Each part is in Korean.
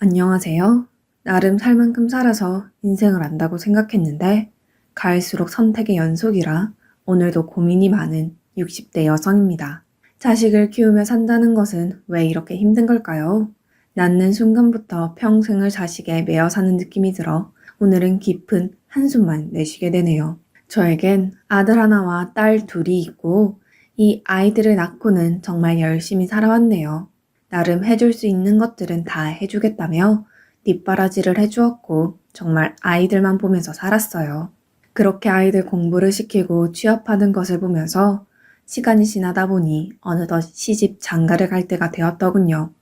안녕하세요. 나름 살 만큼 살아서 인생을 안다고 생각했는데 갈수록 선택의 연속이라 오늘도 고민이 많은 60대 여성입니다. 자식을 키우며 산다는 것은 왜 이렇게 힘든 걸까요? 낳는 순간부터 평생을 자식에 매여 사는 느낌이 들어 오늘은 깊은 한숨만 내쉬게 되네요. 저에겐 아들 하나와 딸 둘이 있고 이 아이들을 낳고는 정말 열심히 살아왔네요. 나름 해줄 수 있는 것들은 다 해주겠다며 뒷바라지를 해주었고 정말 아이들만 보면서 살았어요. 그렇게 아이들 공부를 시키고 취업하는 것을 보면서 시간이 지나다 보니 어느덧 시집 장가를 갈 때가 되었더군요.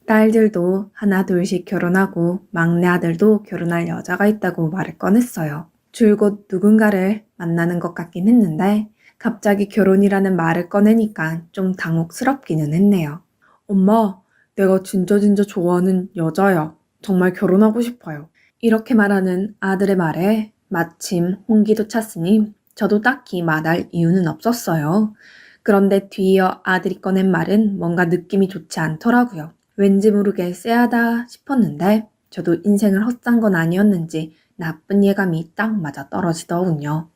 딸들도 하나 둘씩 결혼하고 막내 아들도 결혼할 여자가 있다고 말을 꺼냈어요. 줄곧 누군가를 만나는 것 같긴 했는데 갑자기 결혼이라는 말을 꺼내니까 좀 당혹스럽기는 했네요. 엄마, 내가 진짜 좋아하는 여자야. 정말 결혼하고 싶어요. 이렇게 말하는 아들의 말에 마침 홍기도 찼으니 저도 딱히 말할 이유는 없었어요. 그런데 뒤이어 아들이 꺼낸 말은 뭔가 느낌이 좋지 않더라고요. 왠지 모르게 쎄하다 싶었는데 저도 인생을 헛산 건 아니었는지 나쁜 예감이 딱 맞아 떨어지더군요.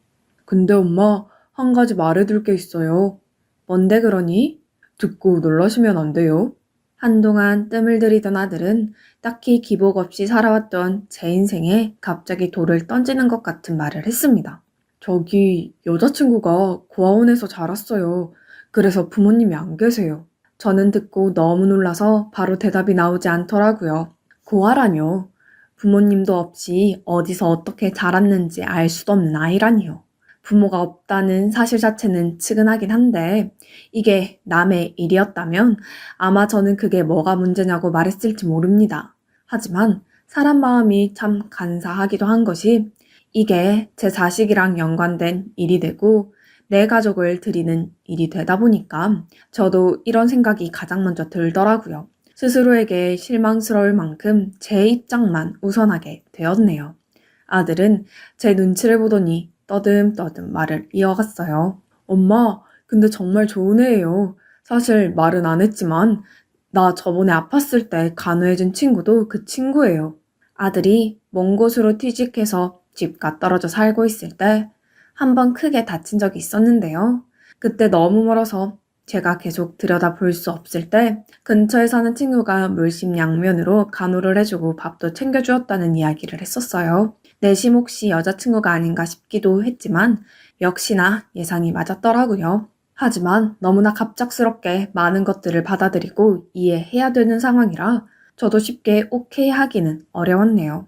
근데 엄마, 한 가지 말해둘 게 있어요. 뭔데 그러니? 듣고 놀라시면 안 돼요. 한동안 뜸을 들이던 아들은 딱히 기복 없이 살아왔던 제 인생에 갑자기 돌을 던지는 것 같은 말을 했습니다. 저기 여자친구가 고아원에서 자랐어요. 그래서 부모님이 안 계세요. 저는 듣고 너무 놀라서 바로 대답이 나오지 않더라고요. 고아라뇨. 부모님도 없이 어디서 어떻게 자랐는지 알 수도 없는 아이라니요. 부모가 없다는 사실 자체는 측은하긴 한데 이게 남의 일이었다면 아마 저는 그게 뭐가 문제냐고 말했을지 모릅니다. 하지만 사람 마음이 참 간사하기도 한 것이 이게 제 자식이랑 연관된 일이 되고 내 가족을 드리는 일이 되다 보니까 저도 이런 생각이 가장 먼저 들더라고요. 스스로에게 실망스러울 만큼 제 입장만 우선하게 되었네요. 아들은 제 눈치를 보더니 떠듬떠듬 말을 이어갔어요. 엄마, 근데 정말 좋은 애예요. 사실 말은 안 했지만 나 저번에 아팠을 때 간호해준 친구도 그 친구예요. 아들이 먼 곳으로 퇴직해서 집과 떨어져 살고 있을 때 한 번 크게 다친 적이 있었는데요. 그때 너무 멀어서 제가 계속 들여다볼 수 없을 때 근처에 사는 친구가 물심양면으로 간호를 해주고 밥도 챙겨주었다는 이야기를 했었어요. 내심 혹시 여자친구가 아닌가 싶기도 했지만 역시나 예상이 맞았더라고요. 하지만 너무나 갑작스럽게 많은 것들을 받아들이고 이해해야 되는 상황이라 저도 쉽게 오케이 하기는 어려웠네요.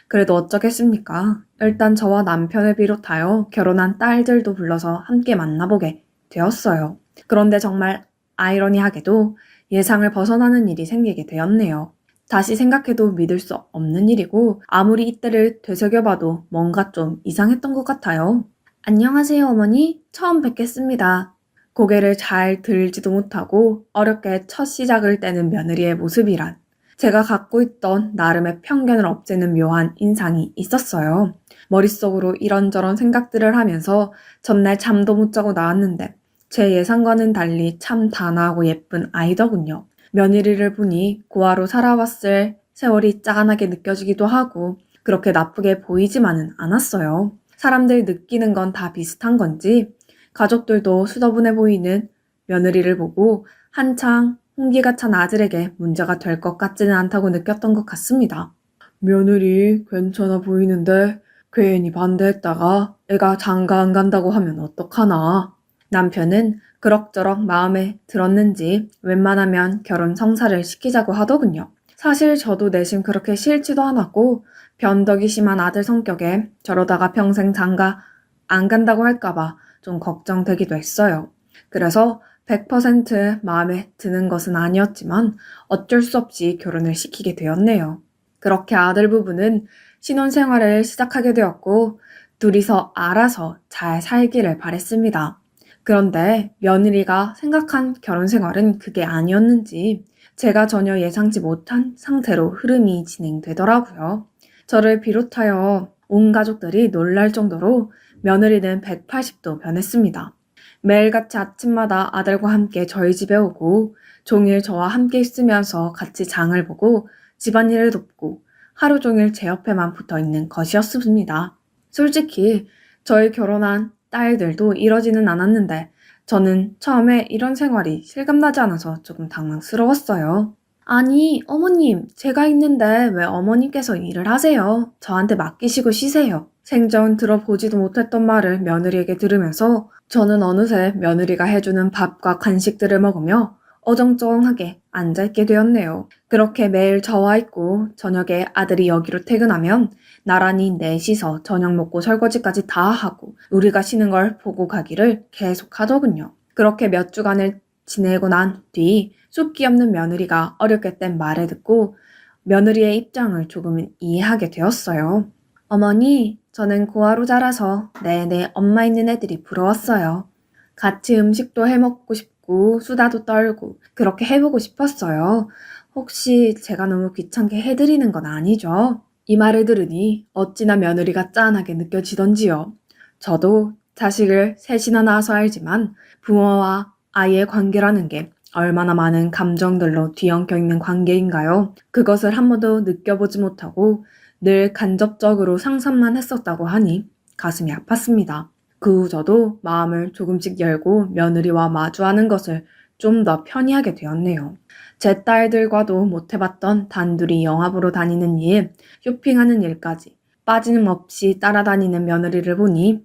그래도 어쩌겠습니까? 일단 저와 남편을 비롯하여 결혼한 딸들도 불러서 함께 만나보게 되었어요. 그런데 정말 아이러니하게도 예상을 벗어나는 일이 생기게 되었네요. 다시 생각해도 믿을 수 없는 일이고 아무리 이때를 되새겨봐도 뭔가 좀 이상했던 것 같아요. 안녕하세요, 어머니. 처음 뵙겠습니다. 고개를 잘 들지도 못하고 어렵게 첫 시작을 떼는 며느리의 모습이란 제가 갖고 있던 나름의 편견을 없애는 묘한 인상이 있었어요. 머릿속으로 이런저런 생각들을 하면서 전날 잠도 못 자고 나왔는데 제 예상과는 달리 참 단아하고 예쁜 아이더군요. 며느리를 보니 고아로 살아왔을 세월이 짠하게 느껴지기도 하고 그렇게 나쁘게 보이지만은 않았어요. 사람들 느끼는 건 다 비슷한 건지 가족들도 수더분해 보이는 며느리를 보고 한창 홍기가 찬 아들에게 문제가 될 것 같지는 않다고 느꼈던 것 같습니다. 며느리 괜찮아 보이는데 괜히 반대했다가 애가 장가 안 간다고 하면 어떡하나. 남편은 그럭저럭 마음에 들었는지 웬만하면 결혼 성사를 시키자고 하더군요. 사실 저도 내심 그렇게 싫지도 않았고 변덕이 심한 아들 성격에 저러다가 평생 장가 안 간다고 할까봐 좀 걱정되기도 했어요. 그래서 100% 마음에 드는 것은 아니었지만 어쩔 수 없이 결혼을 시키게 되었네요. 그렇게 아들 부부는 신혼생활을 시작하게 되었고 둘이서 알아서 잘 살기를 바랬습니다. 그런데 며느리가 생각한 결혼 생활은 그게 아니었는지 제가 전혀 예상치 못한 상태로 흐름이 진행되더라고요. 저를 비롯하여 온 가족들이 놀랄 정도로 며느리는 180도 변했습니다. 매일같이 아침마다 아들과 함께 저희 집에 오고 종일 저와 함께 있으면서 같이 장을 보고 집안일을 돕고 하루 종일 제 옆에만 붙어 있는 것이었습니다. 솔직히 저희 결혼한 딸들도 이러지는 않았는데 저는 처음에 이런 생활이 실감나지 않아서 조금 당황스러웠어요. 아니, 어머님, 제가 있는데 왜 어머님께서 일을 하세요? 저한테 맡기시고 쉬세요. 생전 들어보지도 못했던 말을 며느리에게 들으면서 저는 어느새 며느리가 해주는 밥과 간식들을 먹으며 어정쩡하게 앉아있게 되었네요. 그렇게 매일 저와 있고 저녁에 아들이 여기로 퇴근하면 나란히 넷이서 저녁 먹고 설거지까지 다 하고 우리가 쉬는 걸 보고 가기를 계속 하더군요. 그렇게 몇 주간을 지내고 난 뒤 쑥기 없는 며느리가 어렵게 뗀 말을 듣고 며느리의 입장을 조금은 이해하게 되었어요. 어머니, 저는 고아로 자라서 내내 엄마 있는 애들이 부러웠어요. 같이 음식도 해먹고 싶고 수다도 떨고 그렇게 해보고 싶었어요. 혹시 제가 너무 귀찮게 해드리는 건 아니죠? 이 말을 들으니 어찌나 며느리가 짠하게 느껴지던지요. 저도 자식을 셋이나 낳아서 알지만 부모와 아이의 관계라는 게 얼마나 많은 감정들로 뒤엉켜 있는 관계인가요? 그것을 한 번도 느껴보지 못하고 늘 간접적으로 상상만 했었다고 하니 가슴이 아팠습니다. 그 후 저도 마음을 조금씩 열고 며느리와 마주하는 것을 좀 더 편히 하게 되었네요. 제 딸들과도 못 해봤던 단둘이 영화 보러 다니는 일, 쇼핑하는 일까지 빠짐없이 따라다니는 며느리를 보니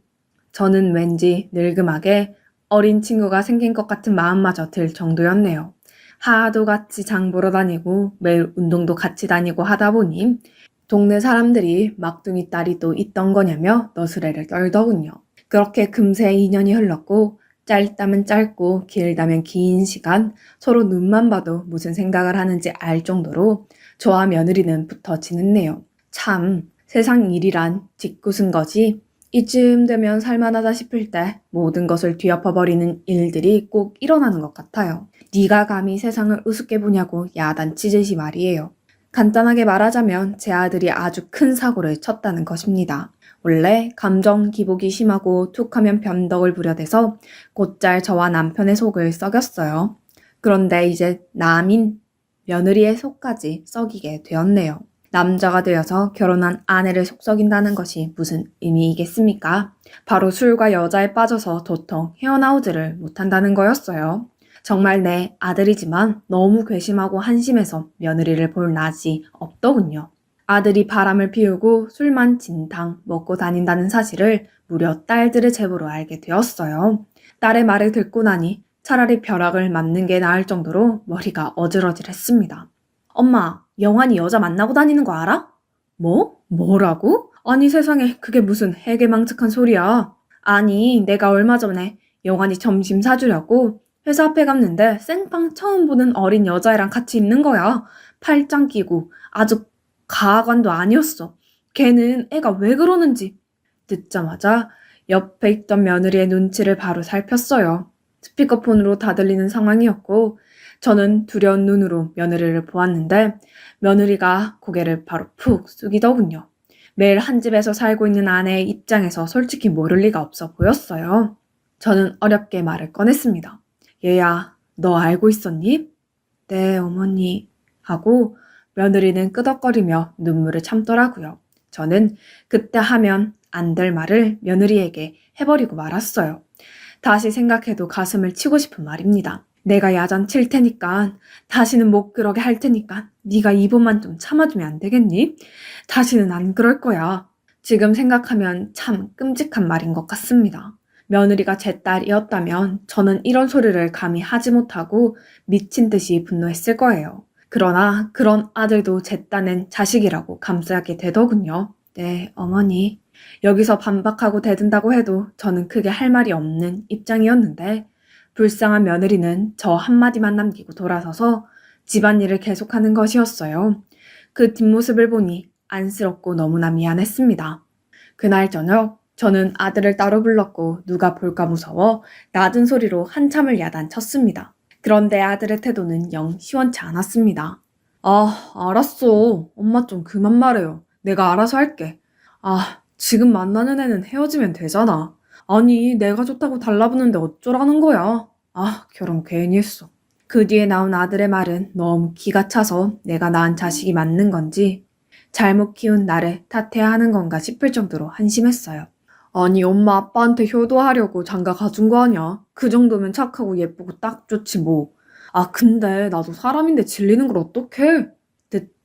저는 왠지 늙음하게 어린 친구가 생긴 것 같은 마음마저 들 정도였네요. 하하도 같이 장 보러 다니고 매일 운동도 같이 다니고 하다 보니 동네 사람들이 막둥이 딸이 또 있던 거냐며 너스레를 떨더군요. 그렇게 금세 2년이 흘렀고 짧다면 짧고 길다면 긴 시간 서로 눈만 봐도 무슨 생각을 하는지 알 정도로 저와 며느리는 붙어 지냈네요. 참 세상 일이란 짓궂은 거지 이쯤 되면 살만하다 싶을 때 모든 것을 뒤엎어버리는 일들이 꼭 일어나는 것 같아요. 네가 감히 세상을 우습게 보냐고 야단치듯이 말이에요. 간단하게 말하자면 제 아들이 아주 큰 사고를 쳤다는 것입니다. 원래 감정 기복이 심하고 툭하면 변덕을 부려대서 곧잘 저와 남편의 속을 썩였어요. 그런데 이제 남인 며느리의 속까지 썩이게 되었네요. 남자가 되어서 결혼한 아내를 속썩인다는 것이 무슨 의미이겠습니까? 바로 술과 여자에 빠져서 도통 헤어나오지를 못한다는 거였어요. 정말 내 아들이지만 너무 괘씸하고 한심해서 며느리를 볼 낯이 없더군요. 아들이 바람을 피우고 술만 진탕 먹고 다닌다는 사실을 무려 딸들의 제보로 알게 되었어요. 딸의 말을 듣고 나니 차라리 벼락을 맞는 게 나을 정도로 머리가 어질어질했습니다. 엄마, 영환이 여자 만나고 다니는 거 알아? 뭐? 뭐라고? 아니 세상에 그게 무슨 해괴망측한 소리야. 아니 내가 얼마 전에 영환이 점심 사주려고 회사 앞에 갔는데 생판 처음 보는 어린 여자애랑 같이 있는 거야. 팔짱 끼고 아주 가관도 아니었어. 걔는 애가 왜 그러는지. 듣자마자 옆에 있던 며느리의 눈치를 바로 살폈어요. 스피커폰으로 다 들리는 상황이었고 저는 두려운 눈으로 며느리를 보았는데 며느리가 고개를 바로 푹 숙이더군요. 매일 한 집에서 살고 있는 아내의 입장에서 솔직히 모를 리가 없어 보였어요. 저는 어렵게 말을 꺼냈습니다. 얘야, 너 알고 있었니? 네, 어머니. 하고 며느리는 끄덕거리며 눈물을 참더라고요. 저는 그때 하면 안 될 말을 며느리에게 해버리고 말았어요. 다시 생각해도 가슴을 치고 싶은 말입니다. 내가 야단 칠 테니까 다시는 못 그러게 할 테니까 네가 이번만 좀 참아주면 안 되겠니? 다시는 안 그럴 거야. 지금 생각하면 참 끔찍한 말인 것 같습니다. 며느리가 제 딸이었다면 저는 이런 소리를 감히 하지 못하고 미친 듯이 분노했을 거예요. 그러나 그런 아들도 제 딴엔 자식이라고 감싸게 되더군요. 네, 어머니. 여기서 반박하고 대든다고 해도 저는 크게 할 말이 없는 입장이었는데 불쌍한 며느리는 저 한마디만 남기고 돌아서서 집안일을 계속하는 것이었어요. 그 뒷모습을 보니 안쓰럽고 너무나 미안했습니다. 그날 저녁 저는 아들을 따로 불렀고 누가 볼까 무서워 낮은 소리로 한참을 야단쳤습니다. 그런데 아들의 태도는 영 시원치 않았습니다. 아, 알았어. 엄마 좀 그만 말해요. 내가 알아서 할게. 아, 지금 만나는 애는 헤어지면 되잖아. 아니, 내가 좋다고 달라붙는데 어쩌라는 거야. 아, 결혼 괜히 했어. 그 뒤에 나온 아들의 말은 너무 기가 차서 내가 낳은 자식이 맞는 건지 잘못 키운 나를 탓해야 하는 건가 싶을 정도로 한심했어요. 아니, 엄마 아빠한테 효도하려고 장가 가준 거 아니야? 그 정도면 착하고 예쁘고 딱 좋지 뭐. 아, 근데 나도 사람인데 질리는 걸 어떡해?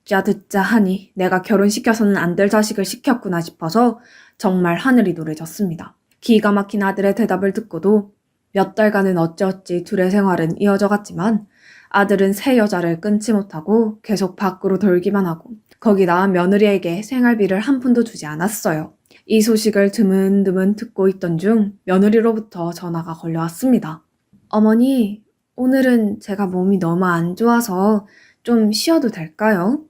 듣자 하니 내가 결혼시켜서는 안 될 자식을 시켰구나 싶어서 정말 하늘이 노래졌습니다. 기가 막힌 아들의 대답을 듣고도 몇 달간은 어찌어찌 둘의 생활은 이어져 갔지만 아들은 새 여자를 끊지 못하고 계속 밖으로 돌기만 하고 거기다 며느리에게 생활비를 한 푼도 주지 않았어요. 이 소식을 드문드문 듣고 있던 중 며느리로부터 전화가 걸려왔습니다. 어머니, 오늘은 제가 몸이 너무 안 좋아서 좀 쉬어도 될까요?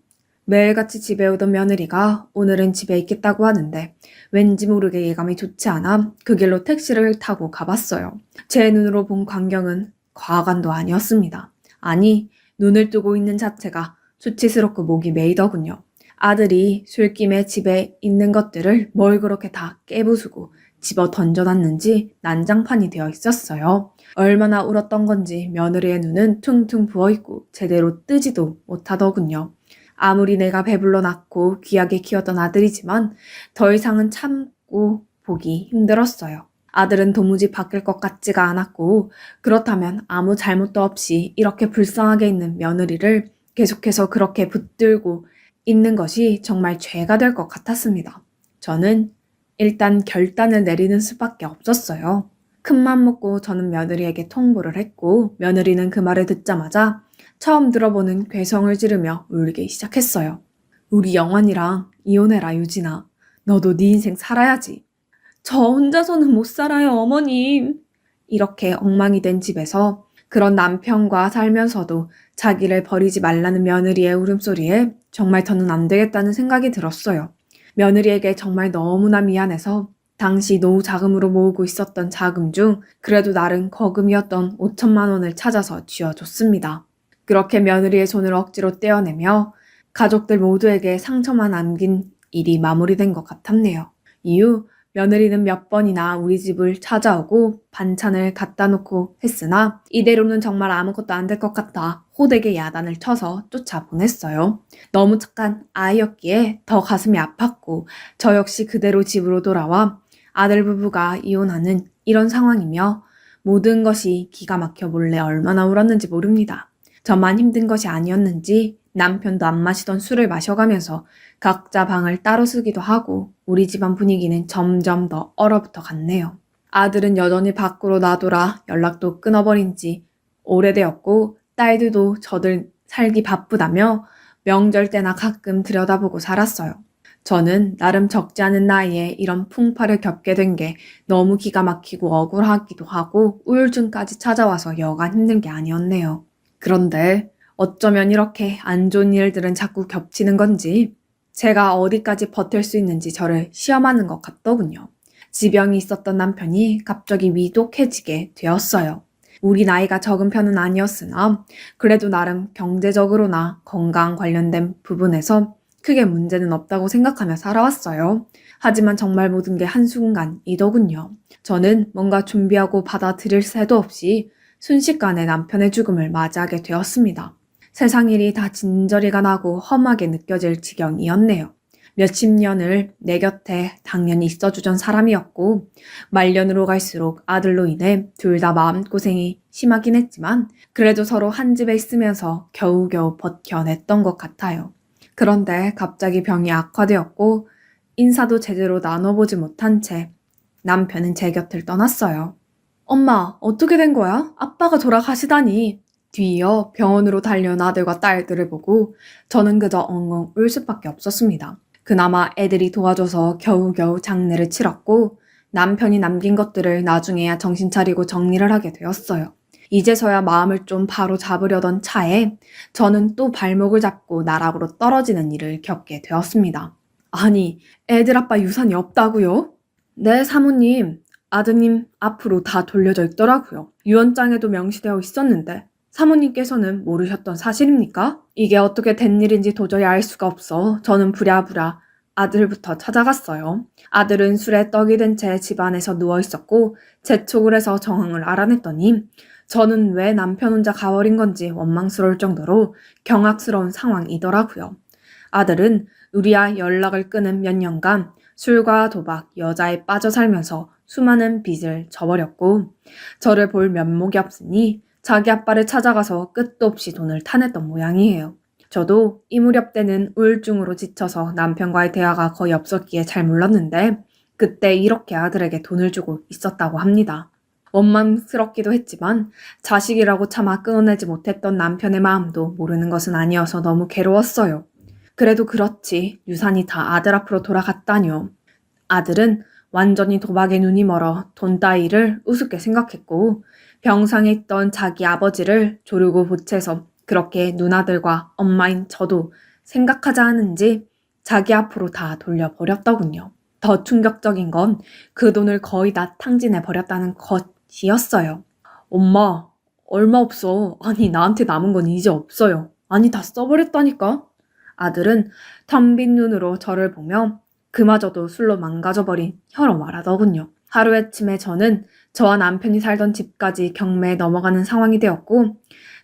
매일같이 집에 오던 며느리가 오늘은 집에 있겠다고 하는데 왠지 모르게 예감이 좋지 않아 그 길로 택시를 타고 가봤어요. 제 눈으로 본 광경은 과간도 아니었습니다. 아니, 눈을 뜨고 있는 자체가 수치스럽고 목이 메이더군요. 아들이 술김에 집에 있는 것들을 뭘 그렇게 다 깨부수고 집어 던져놨는지 난장판이 되어 있었어요. 얼마나 울었던 건지 며느리의 눈은 퉁퉁 부어있고 제대로 뜨지도 못하더군요. 아무리 내가 배불러 낳고 귀하게 키웠던 아들이지만 더 이상은 참고 보기 힘들었어요. 아들은 도무지 바뀔 것 같지가 않았고 그렇다면 아무 잘못도 없이 이렇게 불쌍하게 있는 며느리를 계속해서 그렇게 붙들고 있는 것이 정말 죄가 될 것 같았습니다. 저는 일단 결단을 내리는 수밖에 없었어요. 큰맘 먹고 저는 며느리에게 통보를 했고 며느리는 그 말을 듣자마자 처음 들어보는 괴성을 지르며 울기 시작했어요. 우리 영환이랑 이혼해라 유진아. 너도 네 인생 살아야지. 저 혼자서는 못 살아요 어머님. 이렇게 엉망이 된 집에서 그런 남편과 살면서도 자기를 버리지 말라는 며느리의 울음소리에 정말 더는 안 되겠다는 생각이 들었어요. 며느리에게 정말 너무나 미안해서 당시 노후 자금으로 모으고 있었던 자금 중 그래도 나름 거금이었던 5천만 원을 찾아서 쥐어줬습니다. 그렇게 며느리의 손을 억지로 떼어내며 가족들 모두에게 상처만 남긴 일이 마무리된 것 같았네요. 이후 며느리는 몇 번이나 우리 집을 찾아오고 반찬을 갖다 놓고 했으나 이대로는 정말 아무것도 안 될 것 같아 호되게 야단을 쳐서 쫓아보냈어요. 너무 착한 아이였기에 더 가슴이 아팠고 저 역시 그대로 집으로 돌아와 아들 부부가 이혼하는 이런 상황이며 모든 것이 기가 막혀 몰래 얼마나 울었는지 모릅니다. 저만 힘든 것이 아니었는지 남편도 안 마시던 술을 마셔가면서 각자 방을 따로 쓰기도 하고 우리 집안 분위기는 점점 더 얼어붙어 갔네요. 아들은 여전히 밖으로 나돌아 연락도 끊어버린 지 오래되었고 딸들도 저들 살기 바쁘다며 명절 때나 가끔 들여다보고 살았어요. 저는 나름 적지 않은 나이에 이런 풍파를 겪게 된 게 너무 기가 막히고 억울하기도 하고 우울증까지 찾아와서 여간 힘든 게 아니었네요. 그런데 어쩌면 이렇게 안 좋은 일들은 자꾸 겹치는 건지 제가 어디까지 버틸 수 있는지 저를 시험하는 것 같더군요. 지병이 있었던 남편이 갑자기 위독해지게 되었어요. 우리 나이가 적은 편은 아니었으나 그래도 나름 경제적으로나 건강 관련된 부분에서 크게 문제는 없다고 생각하며 살아왔어요. 하지만 정말 모든 게 한순간이더군요. 저는 뭔가 준비하고 받아들일 새도 없이 순식간에 남편의 죽음을 맞이하게 되었습니다. 세상 일이 다 진저리가 나고 험하게 느껴질 지경이었네요. 몇십 년을 내 곁에 당연히 있어주던 사람이었고 말년으로 갈수록 아들로 인해 둘 다 마음고생이 심하긴 했지만 그래도 서로 한 집에 있으면서 겨우겨우 버텨냈던 것 같아요. 그런데 갑자기 병이 악화되었고 인사도 제대로 나눠보지 못한 채 남편은 제 곁을 떠났어요. 엄마, 어떻게 된 거야? 아빠가 돌아가시다니. 뒤이어 병원으로 달려온 아들과 딸들을 보고 저는 그저 엉엉 울 수밖에 없었습니다. 그나마 애들이 도와줘서 겨우겨우 장례를 치렀고 남편이 남긴 것들을 나중에야 정신 차리고 정리를 하게 되었어요. 이제서야 마음을 좀 바로 잡으려던 차에 저는 또 발목을 잡고 나락으로 떨어지는 일을 겪게 되었습니다. 아니, 애들 아빠 유산이 없다고요? 네, 사모님. 아드님 앞으로 다 돌려져 있더라고요. 유언장에도 명시되어 있었는데 사모님께서는 모르셨던 사실입니까? 이게 어떻게 된 일인지 도저히 알 수가 없어 저는 부랴부랴 아들부터 찾아갔어요. 아들은 술에 떡이 된 채 집안에서 누워 있었고 재촉을 해서 정황을 알아냈더니 저는 왜 남편 혼자 가버린 건지 원망스러울 정도로 경악스러운 상황이더라고요. 아들은 우리와 연락을 끊은 몇 년간 술과 도박, 여자에 빠져 살면서 수많은 빚을 져버렸고 저를 볼 면목이 없으니 자기 아빠를 찾아가서 끝도 없이 돈을 타냈던 모양이에요. 저도 이 무렵 때는 우울증으로 지쳐서 남편과의 대화가 거의 없었기에 잘 몰랐는데 그때 이렇게 아들에게 돈을 주고 있었다고 합니다. 원망스럽기도 했지만 자식이라고 차마 끊어내지 못했던 남편의 마음도 모르는 것은 아니어서 너무 괴로웠어요. 그래도 그렇지 유산이 다 아들 앞으로 돌아갔다뇨. 아들은 완전히 도박에 눈이 멀어 돈 따위를 우습게 생각했고 병상에 있던 자기 아버지를 조르고 보채서 그렇게 누나들과 엄마인 저도 생각하지 않은지 자기 앞으로 다 돌려버렸더군요. 더 충격적인 건 그 돈을 거의 다 탕진해 버렸다는 것이었어요. 엄마, 얼마 없어. 아니, 나한테 남은 건 이제 없어요. 아니, 다 써버렸다니까? 아들은 텅 빈 눈으로 저를 보며 그마저도 술로 망가져버린 혀로 말하더군요. 하루아침에 저는 저와 남편이 살던 집까지 경매에 넘어가는 상황이 되었고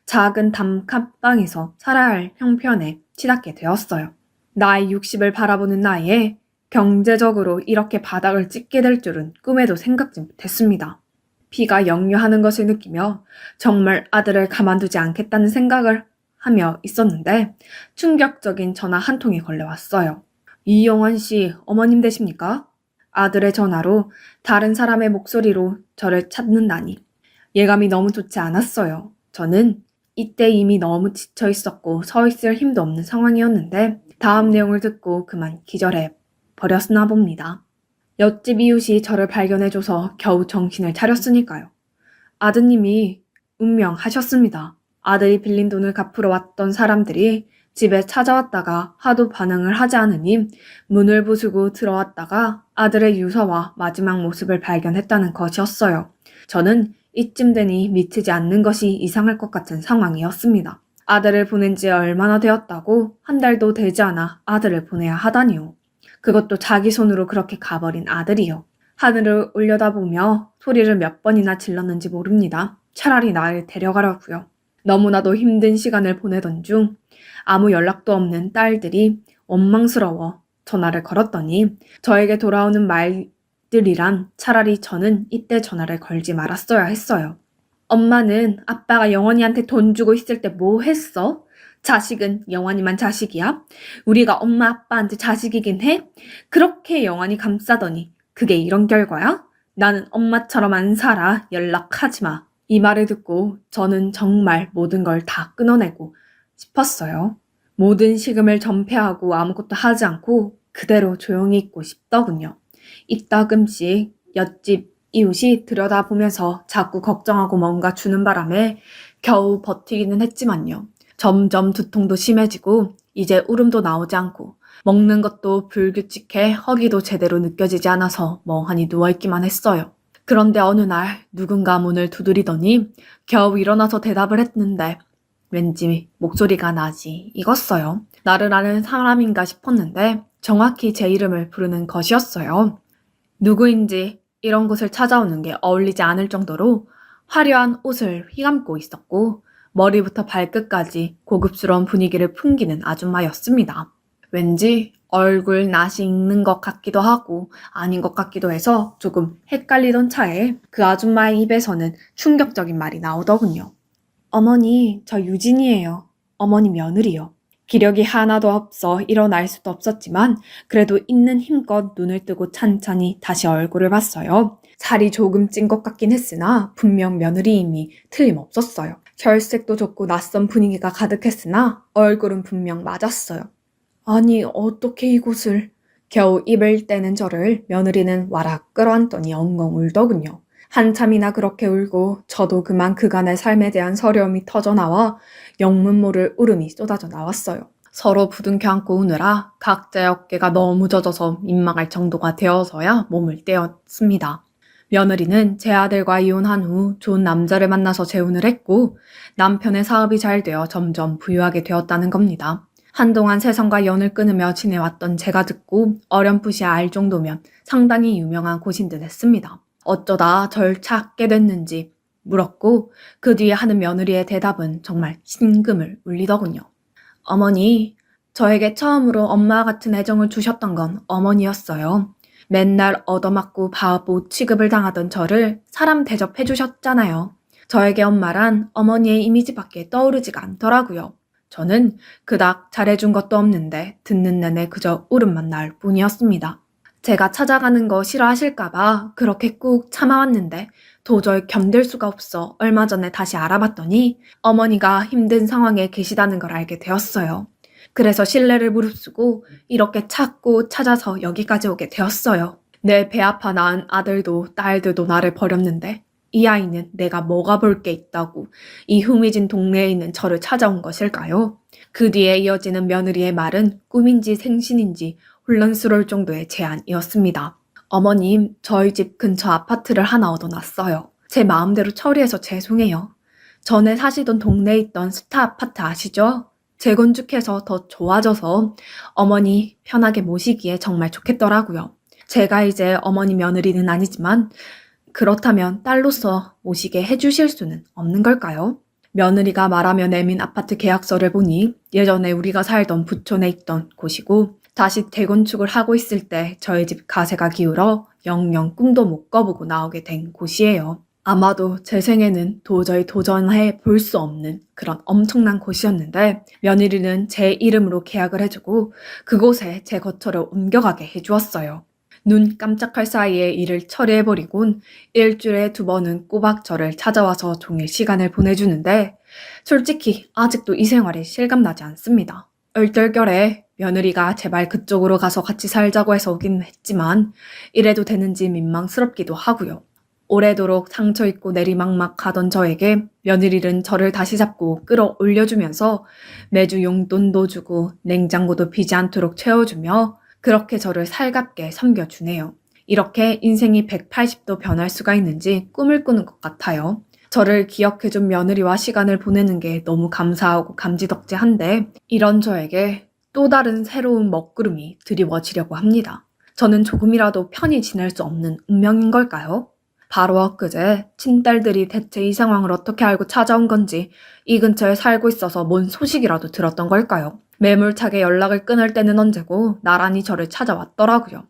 작은 단칸방에서 살아야 할 형편에 치닫게 되었어요. 나이 60을 바라보는 나이에 경제적으로 이렇게 바닥을 찍게 될 줄은 꿈에도 생각지 못했습니다. 피가 역류하는 것을 느끼며 정말 아들을 가만두지 않겠다는 생각을 하며 있었는데 충격적인 전화 한 통이 걸려왔어요. 이영환 씨, 어머님 되십니까? 아들의 전화로 다른 사람의 목소리로 저를 찾는다니 예감이 너무 좋지 않았어요. 저는 이때 이미 너무 지쳐 있었고 서 있을 힘도 없는 상황이었는데 다음 내용을 듣고 그만 기절해 버렸나 봅니다. 옆집 이웃이 저를 발견해줘서 겨우 정신을 차렸으니까요. 아드님이 운명하셨습니다. 아들이 빌린 돈을 갚으러 왔던 사람들이 집에 찾아왔다가 하도 반응을 하지 않으니 문을 부수고 들어왔다가 아들의 유서와 마지막 모습을 발견했다는 것이었어요. 저는 이쯤 되니 미치지 않는 것이 이상할 것 같은 상황이었습니다. 아들을 보낸 지 얼마나 되었다고 한 달도 되지 않아 아들을 보내야 하다니요. 그것도 자기 손으로 그렇게 가버린 아들이요. 하늘을 올려다보며 소리를 몇 번이나 질렀는지 모릅니다. 차라리 나를 데려가라고요. 너무나도 힘든 시간을 보내던 중 아무 연락도 없는 딸들이 원망스러워 전화를 걸었더니 저에게 돌아오는 말들이란 차라리 저는 이때 전화를 걸지 말았어야 했어요. 엄마는 아빠가 영원이한테 돈 주고 있을 때 뭐 했어? 자식은 영원이만 자식이야? 우리가 엄마 아빠한테 자식이긴 해? 그렇게 영원히 감싸더니 그게 이런 결과야? 나는 엄마처럼 안 살아. 연락하지 마. 이 말을 듣고 저는 정말 모든 걸 다 끊어내고 싶었어요. 모든 식음을 전폐하고 아무것도 하지 않고 그대로 조용히 있고 싶더군요. 이따금씩 옆집 이웃이 들여다보면서 자꾸 걱정하고 뭔가 주는 바람에 겨우 버티기는 했지만요. 점점 두통도 심해지고 이제 울음도 나오지 않고 먹는 것도 불규칙해 허기도 제대로 느껴지지 않아서 멍하니 누워있기만 했어요. 그런데 어느 날 누군가 문을 두드리더니 겨우 일어나서 대답을 했는데 왠지 목소리가 나지 익었어요. 나를 아는 사람인가 싶었는데 정확히 제 이름을 부르는 것이었어요. 누구인지 이런 곳을 찾아오는 게 어울리지 않을 정도로 화려한 옷을 휘감고 있었고 머리부터 발끝까지 고급스러운 분위기를 풍기는 아줌마였습니다. 왠지 얼굴 낯이 익는 것 같기도 하고 아닌 것 같기도 해서 조금 헷갈리던 차에 그 아줌마의 입에서는 충격적인 말이 나오더군요. 어머니, 저 유진이에요. 어머니 며느리요. 기력이 하나도 없어 일어날 수도 없었지만 그래도 있는 힘껏 눈을 뜨고 찬찬히 다시 얼굴을 봤어요. 살이 조금 찐 것 같긴 했으나 분명 며느리임이 틀림없었어요. 혈색도 좋고 낯선 분위기가 가득했으나 얼굴은 분명 맞았어요. 아니 어떻게 이곳을... 겨우 입을 떼는 저를 며느리는 와락 끌어안더니 엉엉 울더군요. 한참이나 그렇게 울고 저도 그만 그간의 삶에 대한 서러움이 터져나와 영문 모를 울음이 쏟아져 나왔어요. 서로 부둥켜 안고 우느라 각자의 어깨가 너무 젖어서 민망할 정도가 되어서야 몸을 떼었습니다. 며느리는 제 아들과 이혼한 후 좋은 남자를 만나서 재혼을 했고 남편의 사업이 잘 되어 점점 부유하게 되었다는 겁니다. 한동안 세상과 연을 끊으며 지내왔던 제가 듣고 어렴풋이 알 정도면 상당히 유명한 곳인 듯 했습니다. 어쩌다 절 찾게 됐는지 물었고 그 뒤에 하는 며느리의 대답은 정말 심금을 울리더군요. 어머니, 저에게 처음으로 엄마 같은 애정을 주셨던 건 어머니였어요. 맨날 얻어맞고 바보 취급을 당하던 저를 사람 대접해 주셨잖아요. 저에게 엄마란 어머니의 이미지밖에 떠오르지가 않더라고요. 저는 그닥 잘해준 것도 없는데 듣는 내내 그저 울음만 날 뿐이었습니다. 제가 찾아가는 거 싫어하실까봐 그렇게 꾹 참아왔는데 도저히 견딜 수가 없어 얼마 전에 다시 알아봤더니 어머니가 힘든 상황에 계시다는 걸 알게 되었어요. 그래서 신뢰를 무릅쓰고 이렇게 찾고 찾아서 여기까지 오게 되었어요. 내 배 아파 낳은 아들도 딸들도 나를 버렸는데 이 아이는 내가 뭐가 볼 게 있다고 이 흥미진 동네에 있는 저를 찾아온 것일까요? 그 뒤에 이어지는 며느리의 말은 꿈인지 생신인지 혼란스러울 정도의 제안이었습니다. 어머님, 저희 집 근처 아파트를 하나 얻어놨어요. 제 마음대로 처리해서 죄송해요. 전에 사시던 동네에 있던 스타 아파트 아시죠? 재건축해서 더 좋아져서 어머니 편하게 모시기에 정말 좋겠더라고요. 제가 이제 어머니 며느리는 아니지만 그렇다면 딸로서 모시게 해주실 수는 없는 걸까요? 며느리가 말하며 내민 아파트 계약서를 보니 예전에 우리가 살던 부촌에 있던 곳이고 다시 재건축을 하고 있을 때 저희 집 가세가 기울어 영영 꿈도 못 꿔보고 나오게 된 곳이에요. 아마도 제 생에는 도저히 도전해 볼 수 없는 그런 엄청난 곳이었는데 며느리는 제 이름으로 계약을 해주고 그곳에 제 거처를 옮겨가게 해주었어요. 눈 깜짝할 사이에 일을 처리해버리곤 일주일에 2번은 꼬박 저를 찾아와서 종일 시간을 보내주는데 솔직히 아직도 이 생활이 실감나지 않습니다. 얼떨결에 며느리가 제발 그쪽으로 가서 같이 살자고 해서 오긴 했지만 이래도 되는지 민망스럽기도 하고요. 오래도록 상처있고 내리막막하던 저에게 며느리는 저를 다시 잡고 끌어올려주면서 매주 용돈도 주고 냉장고도 비지 않도록 채워주며 그렇게 저를 살갑게 섬겨주네요. 이렇게 인생이 180도 변할 수가 있는지 꿈을 꾸는 것 같아요. 저를 기억해준 며느리와 시간을 보내는 게 너무 감사하고 감지덕지한데 이런 저에게 또 다른 새로운 먹구름이 드리워지려고 합니다. 저는 조금이라도 편히 지낼 수 없는 운명인 걸까요? 바로 엊그제 친딸들이 대체 이 상황을 어떻게 알고 찾아온 건지 이 근처에 살고 있어서 뭔 소식이라도 들었던 걸까요? 매몰차게 연락을 끊을 때는 언제고 나란히 저를 찾아왔더라고요.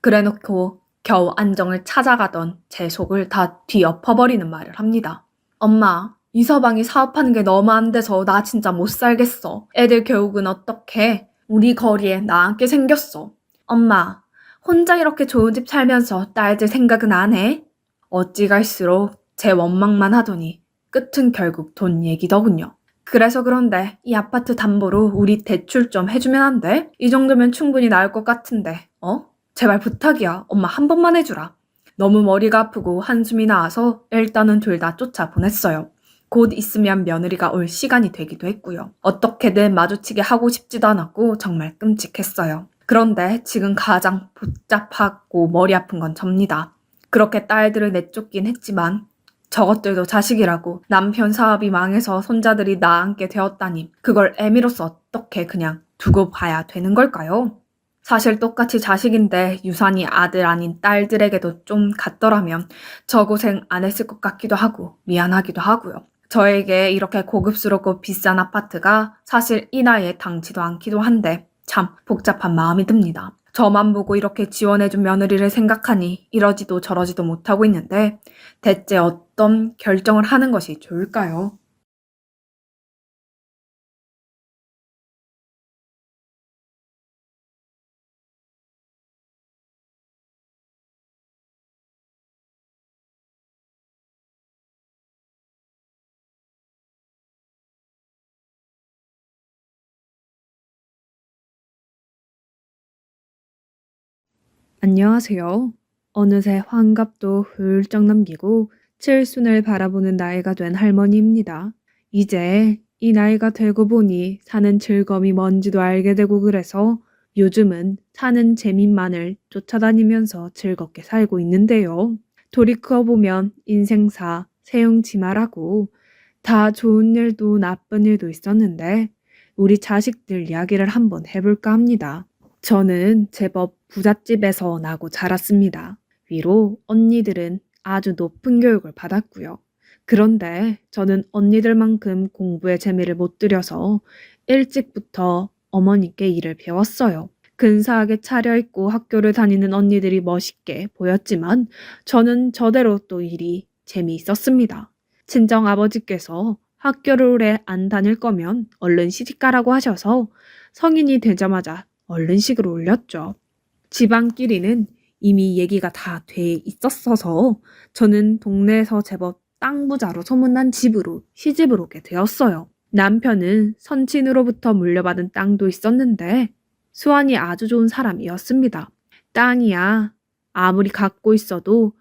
그래놓고 겨우 안정을 찾아가던 제 속을 다 뒤엎어버리는 말을 합니다. 엄마, 이서방이 사업하는 게 너무 안 돼서 나 진짜 못 살겠어. 애들 교육은 어떡해? 우리 거리에 나 앉게 생겼어. 엄마, 혼자 이렇게 좋은 집 살면서 딸들 생각은 안 해? 어찌 갈수록 제 원망만 하더니 끝은 결국 돈 얘기더군요. 그래서 그런데 이 아파트 담보로 우리 대출 좀 해주면 안 돼? 이 정도면 충분히 나을 것 같은데, 제발 부탁이야. 엄마 한 번만 해주라. 너무 머리가 아프고 한숨이 나와서 일단은 둘 다 쫓아보냈어요. 곧 있으면 며느리가 올 시간이 되기도 했고요. 어떻게든 마주치게 하고 싶지도 않았고 정말 끔찍했어요. 그런데 지금 가장 복잡하고 머리 아픈 건 접니다. 그렇게 딸들을 내쫓긴 했지만 저것들도 자식이라고 남편 사업이 망해서 손자들이 낳게 되었다니 그걸 애미로서 어떻게 그냥 두고 봐야 되는 걸까요? 사실 똑같이 자식인데 유산이 아들 아닌 딸들에게도 좀 갔더라면 저 고생 안 했을 것 같기도 하고 미안하기도 하고요. 저에게 이렇게 고급스럽고 비싼 아파트가 사실 이 나이에 당치도 않기도 한데 참 복잡한 마음이 듭니다. 저만 보고 이렇게 지원해준 며느리를 생각하니 이러지도 저러지도 못하고 있는데 대체 어떤 결정을 하는 것이 좋을까요? 안녕하세요. 어느새 환갑도 훌쩍 넘기고 칠순을 바라보는 나이가 된 할머니입니다. 이제 이 나이가 되고 보니 사는 즐거움이 뭔지도 알게 되고 그래서 요즘은 사는 재미만을 쫓아다니면서 즐겁게 살고 있는데요. 돌이켜 보면 인생사 세웅지마라고 다 좋은 일도 나쁜 일도 있었는데 우리 자식들 이야기를 한번 해볼까 합니다. 저는 제법 부잣집에서 나고 자랐습니다. 위로 언니들은 아주 높은 교육을 받았고요. 그런데 저는 언니들만큼 공부에 재미를 못 들여서 일찍부터 어머니께 일을 배웠어요. 근사하게 차려입고 학교를 다니는 언니들이 멋있게 보였지만 저는 저대로 또 일이 재미있었습니다. 친정 아버지께서 학교를 오래 안 다닐 거면 얼른 시집가라고 하셔서 성인이 되자마자 얼른 식을 올렸죠. 집안끼리는 이미 얘기가 다 돼 있었어서 저는 동네에서 제법 땅 부자로 소문난 집으로 시집을 오게 되었어요. 남편은 선친으로부터 물려받은 땅도 있었는데 수완이 아주 좋은 사람이었습니다. 땅이야 아무리 갖고 있어도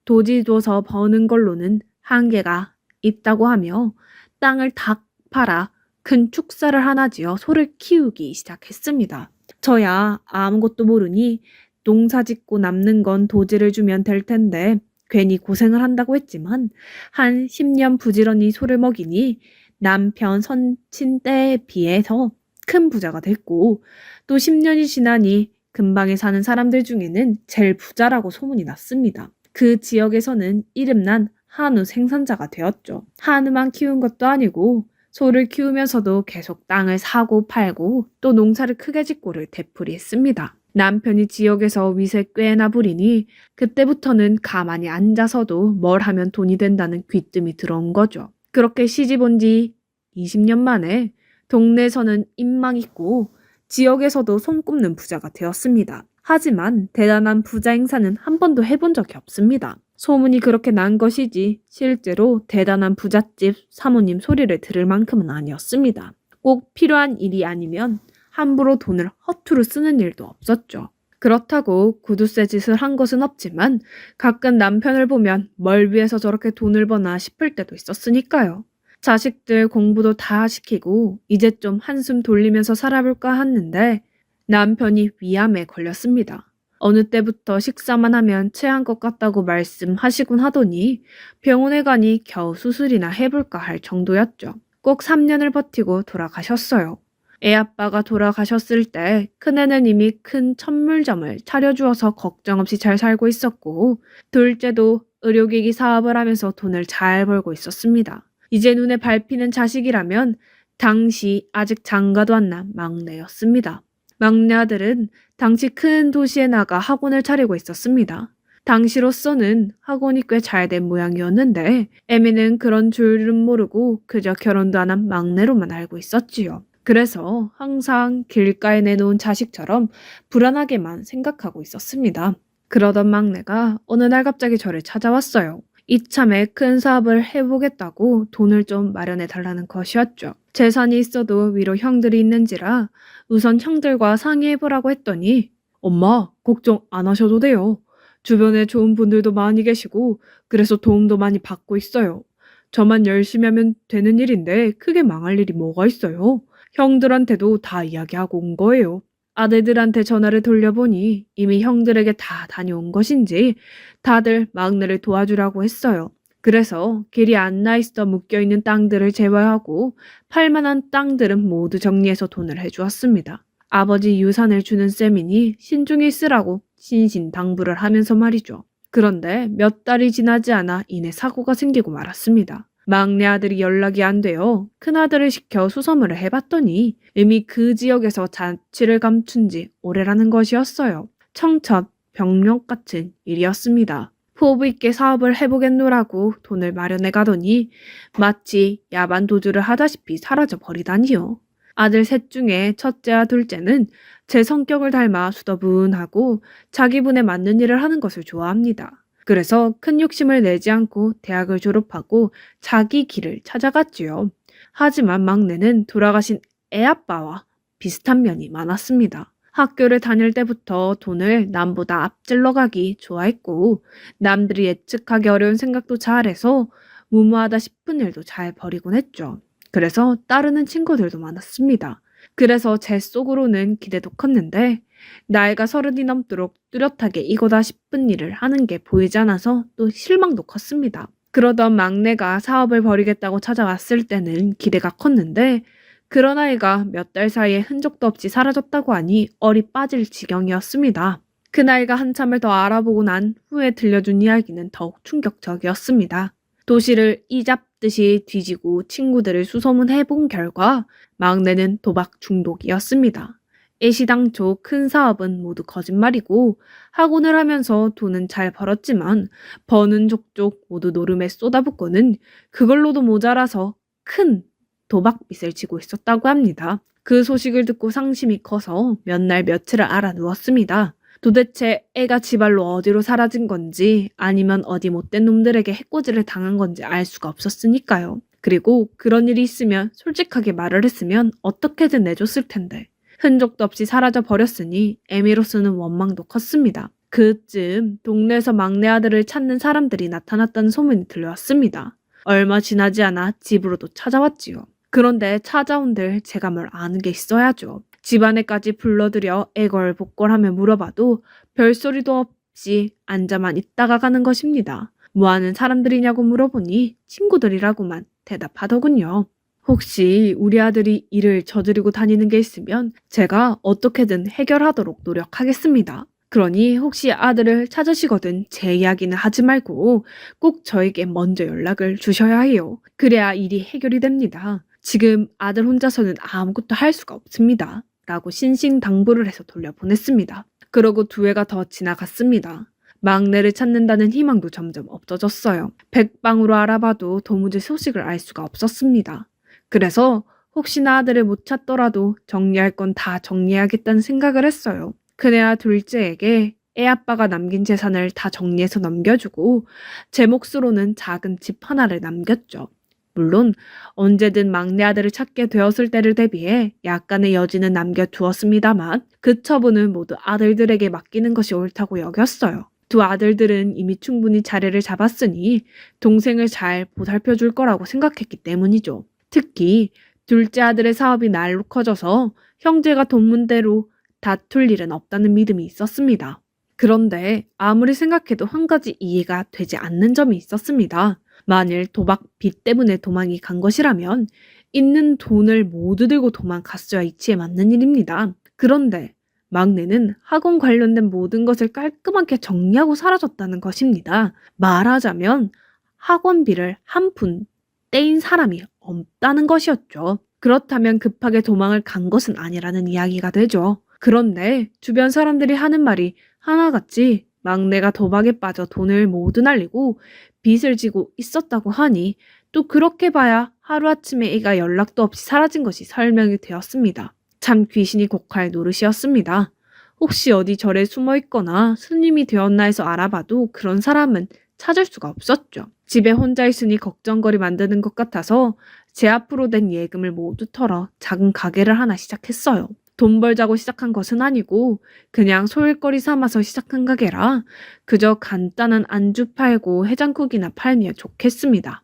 도지 줘서 버는 걸로는 한계가 있다고 하며 땅을 다 팔아 큰 축사를 하나 지어 소를 키우기 시작했습니다. 저야 아무것도 모르니 농사 짓고 남는 건 도지를 주면 될 텐데 괜히 고생을 한다고 했지만 한 10년 부지런히 소를 먹이니 남편 선친 때에 비해서 큰 부자가 됐고 또 10년이 지나니 근방에 사는 사람들 중에는 제일 부자라고 소문이 났습니다. 그 지역에서는 이름난 한우 생산자가 되었죠. 한우만 키운 것도 아니고 소를 키우면서도 계속 땅을 사고 팔고 또 농사를 크게 짓고를 되풀이했습니다. 남편이 지역에서 위세 꽤나 부리니 그때부터는 가만히 앉아서도 뭘 하면 돈이 된다는 귀뜸이 들어온 거죠. 그렇게 시집 온 지 20년 만에 동네에서는 인망 있고 지역에서도 손꼽는 부자가 되었습니다. 하지만 대단한 부자 행사는 한 번도 해본 적이 없습니다. 소문이 그렇게 난 것이지 실제로 대단한 부잣집 사모님 소리를 들을 만큼은 아니었습니다. 꼭 필요한 일이 아니면 함부로 돈을 허투루 쓰는 일도 없었죠. 그렇다고 구두쇠 짓을 한 것은 없지만 가끔 남편을 보면 뭘 위해서 저렇게 돈을 버나 싶을 때도 있었으니까요. 자식들 공부도 다 시키고 이제 좀 한숨 돌리면서 살아볼까 했는데 남편이 위암에 걸렸습니다. 어느 때부터 식사만 하면 체한 것 같다고 말씀하시곤 하더니 병원에 가니 겨우 수술이나 해볼까 할 정도였죠. 꼭 3년을 버티고 돌아가셨어요. 애아빠가 돌아가셨을 때 큰애는 이미 큰 천물점을 차려주어서 걱정 없이 잘 살고 있었고 둘째도 의료기기 사업을 하면서 돈을 잘 벌고 있었습니다. 이제 눈에 밟히는 자식이라면 당시 아직 장가도 안 난 막내였습니다. 막내 아들은 당시 큰 도시에 나가 학원을 차리고 있었습니다. 당시로서는 학원이 꽤 잘 된 모양이었는데 애미는 그런 줄은 모르고 그저 결혼도 안 한 막내로만 알고 있었지요. 그래서 항상 길가에 내놓은 자식처럼 불안하게만 생각하고 있었습니다. 그러던 막내가 어느 날 갑자기 저를 찾아왔어요. 이참에 큰 사업을 해보겠다고 돈을 좀 마련해 달라는 것이었죠. 재산이 있어도 위로 형들이 있는지라 우선 형들과 상의해보라고 했더니 엄마, 걱정 안 하셔도 돼요. 주변에 좋은 분들도 많이 계시고 그래서 도움도 많이 받고 있어요. 저만 열심히 하면 되는 일인데 크게 망할 일이 뭐가 있어요. 형들한테도 다 이야기하고 온 거예요. 아들들한테 전화를 돌려보니 이미 형들에게 다 다녀온 것인지 다들 막내를 도와주라고 했어요. 그래서 길이 안 나 있어 묶여있는 땅들을 제외하고 팔만한 땅들은 모두 정리해서 돈을 해주었습니다. 아버지 유산을 주는 셈이니 신중히 쓰라고 신신당부를 하면서 말이죠. 그런데 몇 달이 지나지 않아 이내 사고가 생기고 말았습니다. 막내 아들이 연락이 안 돼요. 큰아들을 시켜 수소문을 해봤더니 이미 그 지역에서 자취를 감춘 지 오래라는 것이었어요. 청첩, 병력 같은 일이었습니다. 포부 있게 사업을 해보겠노라고 돈을 마련해 가더니 마치 야반 도주를 하다시피 사라져 버리다니요. 아들 셋 중에 첫째와 둘째는 제 성격을 닮아 수더분하고 자기 분에 맞는 일을 하는 것을 좋아합니다. 그래서 큰 욕심을 내지 않고 대학을 졸업하고 자기 길을 찾아갔지요. 하지만 막내는 돌아가신 애아빠와 비슷한 면이 많았습니다. 학교를 다닐 때부터 돈을 남보다 앞질러 가기 좋아했고 남들이 예측하기 어려운 생각도 잘해서 무모하다 싶은 일도 잘 버리곤 했죠. 그래서 따르는 친구들도 많았습니다. 그래서 제 속으로는 기대도 컸는데 나이가 30이 넘도록 뚜렷하게 이거다 싶은 일을 하는 게 보이지 않아서 또 실망도 컸습니다. 그러던 막내가 사업을 벌이겠다고 찾아왔을 때는 기대가 컸는데 그런 아이가 몇 달 사이에 흔적도 없이 사라졌다고 하니 얼이 빠질 지경이었습니다. 그 나이가 한참을 더 알아보고 난 후에 들려준 이야기는 더욱 충격적이었습니다. 도시를 이잡듯이 뒤지고 친구들을 수소문해본 결과 막내는 도박 중독이었습니다. 애시당초 큰 사업은 모두 거짓말이고 학원을 하면서 돈은 잘 벌었지만 버는 족족 모두 노름에 쏟아붓고는 그걸로도 모자라서 큰 도박빚을 지고 있었다고 합니다. 그 소식을 듣고 상심이 커서 몇 날 며칠을 알아 누웠습니다. 도대체 애가 지발로 어디로 사라진 건지 아니면 어디 못된 놈들에게 해코지를 당한 건지 알 수가 없었으니까요. 그리고 그런 일이 있으면 솔직하게 말을 했으면 어떻게든 내줬을 텐데 흔적도 없이 사라져 버렸으니 애미로서는 원망도 컸습니다. 그쯤 동네에서 막내 아들을 찾는 사람들이 나타났다는 소문이 들려왔습니다. 얼마 지나지 않아 집으로도 찾아왔지요. 그런데 찾아온들 제가 뭘 아는 게 있어야죠. 집안에까지 불러들여 애걸복걸하며 물어봐도 별소리도 없이 앉아만 있다가 가는 것입니다. 뭐하는 사람들이냐고 물어보니 친구들이라고만 대답하더군요. 혹시 우리 아들이 일을 저지르고 다니는 게 있으면 제가 어떻게든 해결하도록 노력하겠습니다. 그러니 혹시 아들을 찾으시거든 제 이야기는 하지 말고 꼭 저에게 먼저 연락을 주셔야 해요. 그래야 일이 해결이 됩니다. 지금 아들 혼자서는 아무것도 할 수가 없습니다. 라고 신신당부를 해서 돌려보냈습니다. 그러고 2해가 더 지나갔습니다. 막내를 찾는다는 희망도 점점 없어졌어요. 백방으로 알아봐도 도무지 소식을 알 수가 없었습니다. 그래서 혹시나 아들을 못 찾더라도 정리할 건 다 정리해야겠다는 생각을 했어요. 큰애와 둘째에게 애아빠가 남긴 재산을 다 정리해서 넘겨주고 제 몫으로는 작은 집 하나를 남겼죠. 물론 언제든 막내 아들을 찾게 되었을 때를 대비해 약간의 여지는 남겨두었습니다만 그 처분은 모두 아들들에게 맡기는 것이 옳다고 여겼어요. 2 아들들은 이미 충분히 자리를 잡았으니 동생을 잘 보살펴 줄 거라고 생각했기 때문이죠. 특히 둘째 아들의 사업이 날로 커져서 형제가 돈 문제로 다툴 일은 없다는 믿음이 있었습니다. 그런데 아무리 생각해도 한 가지 이해가 되지 않는 점이 있었습니다. 만일 도박 빚 때문에 도망이 간 것이라면 있는 돈을 모두 들고 도망갔어야 이치에 맞는 일입니다. 그런데 막내는 학원 관련된 모든 것을 깔끔하게 정리하고 사라졌다는 것입니다. 말하자면 학원비를 한 푼 떼인 사람이 없다는 것이었죠. 그렇다면 급하게 도망을 간 것은 아니라는 이야기가 되죠. 그런데 주변 사람들이 하는 말이 하나같이 막내가 도박에 빠져 돈을 모두 날리고 빚을 지고 있었다고 하니 또 그렇게 봐야 하루아침에 애가 연락도 없이 사라진 것이 설명이 되었습니다. 참 귀신이 곡할 노릇이었습니다. 혹시 어디 절에 숨어 있거나 스님이 되었나 해서 알아봐도 그런 사람은 찾을 수가 없었죠. 집에 혼자 있으니 걱정거리 만드는 것 같아서 제 앞으로 낸 예금을 모두 털어 작은 가게를 하나 시작했어요. 돈 벌자고 시작한 것은 아니고 그냥 소일거리 삼아서 시작한 가게라 그저 간단한 안주 팔고 해장국이나 팔면 좋겠습니다.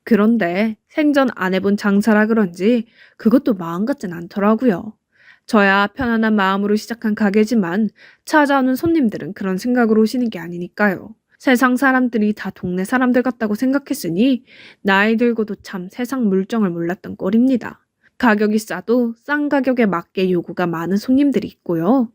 그런데 생전 안 해본 장사라 그런지 그것도 마음 같진 않더라고요. 저야 편안한 마음으로 시작한 가게지만 찾아오는 손님들은 그런 생각으로 오시는 게 아니니까요. 세상 사람들이 다 동네 사람들 같다고 생각했으니 나이 들고도 참 세상 물정을 몰랐던 꼴입니다. 가격이 싸도 싼 가격에 맞게 요구가 많은 손님들이 있고요.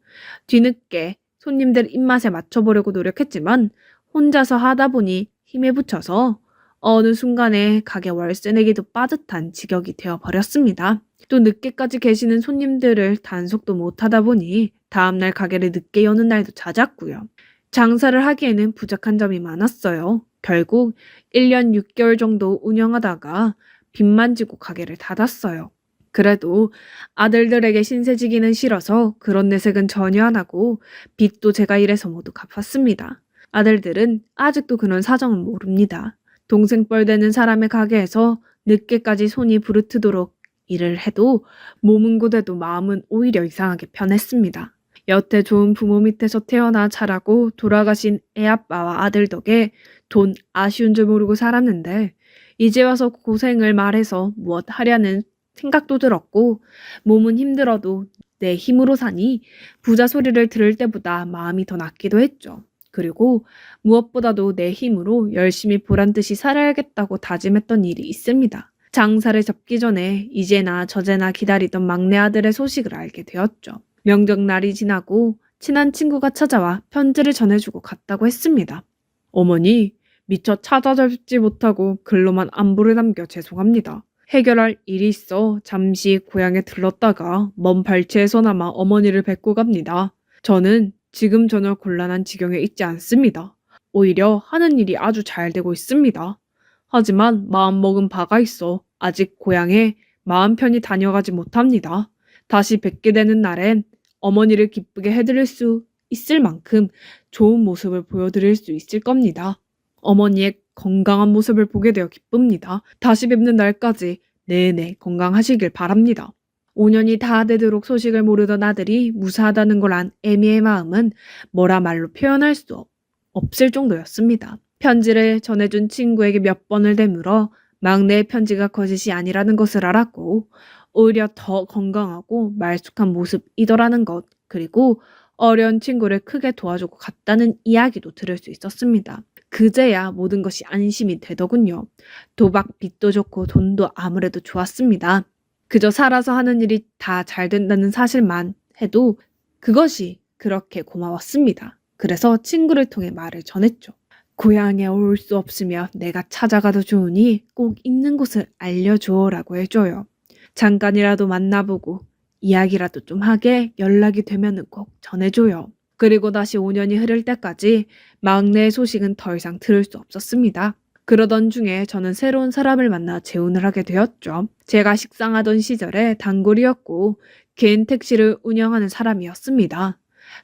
뒤늦게 손님들 입맛에 맞춰보려고 노력했지만 혼자서 하다 보니 힘에 부쳐서 어느 순간에 가게 월세 내기도 빠듯한 지경이 되어버렸습니다. 또 늦게까지 계시는 손님들을 단속도 못하다 보니 다음날 가게를 늦게 여는 날도 잦았고요. 장사를 하기에는 부족한 점이 많았어요. 결국 1년 6개월 정도 운영하다가 빚만 지고 가게를 닫았어요. 그래도 아들들에게 신세지기는 싫어서 그런 내색은 전혀 안 하고 빚도 제가 일해서 모두 갚았습니다. 아들들은 아직도 그런 사정은 모릅니다. 동생 뻘되는 사람의 가게에서 늦게까지 손이 부르트도록 일을 해도 몸은 고돼도 마음은 오히려 이상하게 편했습니다. 여태 좋은 부모 밑에서 태어나 자라고 돌아가신 애아빠와 아들 덕에 돈 아쉬운 줄 모르고 살았는데 이제 와서 고생을 말해서 무엇 하려는 생각도 들었고 몸은 힘들어도 내 힘으로 사니 부자 소리를 들을 때보다 마음이 더 낫기도 했죠. 그리고 무엇보다도 내 힘으로 열심히 보란듯이 살아야겠다고 다짐했던 일이 있습니다. 장사를 접기 전에 이제나 저제나 기다리던 막내 아들의 소식을 알게 되었죠. 명절날이 지나고 친한 친구가 찾아와 편지를 전해주고 갔다고 했습니다. 어머니, 미처 찾아잡지 못하고 글로만 안부를 남겨 죄송합니다. 해결할 일이 있어 잠시 고향에 들렀다가 먼 발치에서나마 어머니를 뵙고 갑니다. 저는 지금 전혀 곤란한 지경에 있지 않습니다. 오히려 하는 일이 아주 잘 되고 있습니다. 하지만 마음먹은 바가 있어 아직 고향에 마음 편히 다녀가지 못합니다. 다시 뵙게 되는 날엔 어머니를 기쁘게 해드릴 수 있을 만큼 좋은 모습을 보여드릴 수 있을 겁니다. 어머니의 건강한 모습을 보게 되어 기쁩니다. 다시 뵙는 날까지 내내 건강하시길 바랍니다. 5년이 다 되도록 소식을 모르던 아들이 무사하다는 걸 안 애미의 마음은 뭐라 말로 표현할 수 없을 정도였습니다. 편지를 전해준 친구에게 몇 번을 되물어 막내의 편지가 거짓이 아니라는 것을 알았고 오히려 더 건강하고 말쑥한 모습이더라는 것, 그리고 어려운 친구를 크게 도와주고 갔다는 이야기도 들을 수 있었습니다. 그제야 모든 것이 안심이 되더군요. 도박 빚도 좋고 돈도 아무래도 좋았습니다. 그저 살아서 하는 일이 다 잘 된다는 사실만 해도 그것이 그렇게 고마웠습니다. 그래서 친구를 통해 말을 전했죠. 고향에 올 수 없으며 내가 찾아가도 좋으니 꼭 있는 곳을 알려줘라고 해줘요. 잠깐이라도 만나보고 이야기라도 좀 하게 연락이 되면은 꼭 전해줘요. 그리고 다시 5년이 흐를 때까지 막내의 소식은 더 이상 들을 수 없었습니다. 그러던 중에 저는 새로운 사람을 만나 재혼을 하게 되었죠. 제가 식상하던 시절에 단골이었고 개인 택시를 운영하는 사람이었습니다.